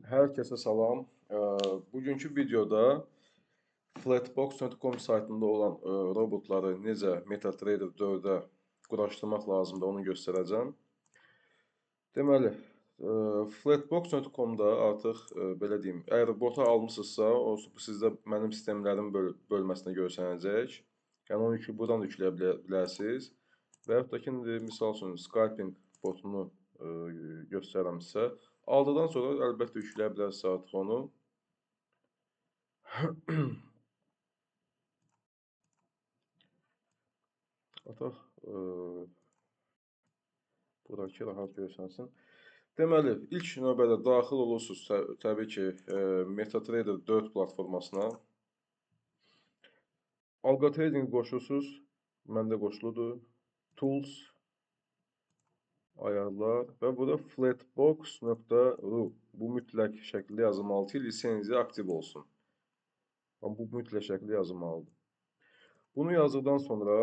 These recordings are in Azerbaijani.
Hər kəsə salam. Bugünkü videoda Flatbox.com saytında olan robotları necə MetaTrader 4-ə quraşdırmaq lazımdır, onu göstərəcəm. Deməli, Flatbox.com-da artıq belə deyim, əgər bota almısınızsa, o sizdə mənim sistemlərin bölməsində görsənəcək. Yəni onu buradan da yükləyə bilərsiniz. Və yaxud da ki, misal üçün scalping botunu göstərirəm sizə. Aldıqdan sonra əlbəttə yükləyə bilərsiniz artıq onu. Ataq buradakı rahat görsənsin. Deməli, ilk növbədə daxil olursunuz təbii ki, MetaTrader 4 platformasına. Algotrading qoşursunuz. Məndə qoşuludur. Tools, ayarlar və burada flatbox.ru bu mütləq şəkildə yazılmalı ki, lisenziya aktiv olsun. Bu mütləq şəkildə yazılmalıdır. Bunu yazdıqdan sonra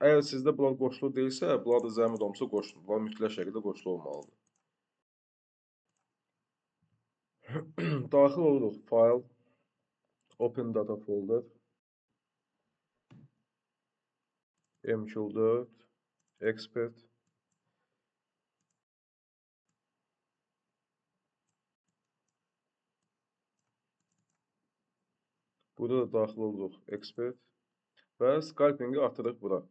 əgər sizdə bunlar qoşulu deyilsə, bunlar da zəhmət olmasa qoşulun. Bunlar mütləq şəkildə qoşulu olmalıdır. Daxil oluruq File, Open Data Folder, MQ4, Expert. Burada da daxil oluruq Expert və Scalping-i atırıq bura.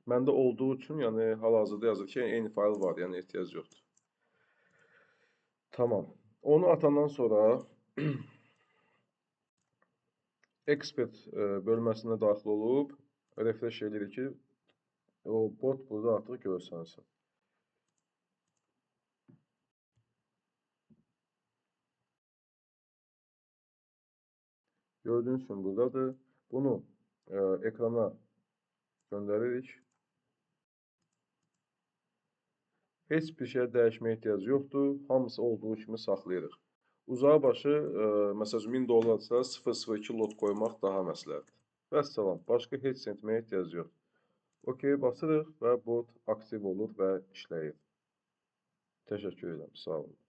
Məndə olduğu üçün, yəni hal-hazırda yazır ki, eyni fayl var, yəni ehtiyac yoxdur. Tamam. Onu atandan sonra Expert bölməsinə daxil olub refresh edirik ki, o bot burada artıq görsənsin. Gördüyünüz kimi buradadır. Bunu ekrana göndəririk. Heç bir şey dəyişməyə ehtiyac yoxdur. Hamısı olduğu kimi saxlayırıq. Uzağa başı, məsələn, $1000-sa 002 lot qoymaq daha məsləhətdir. Vəssalam, başqa heç etməyə ehtiyac yoxdur. OK basırıq və bot aktiv olur və işləyir. Təşəkkür edirəm, sağ olun.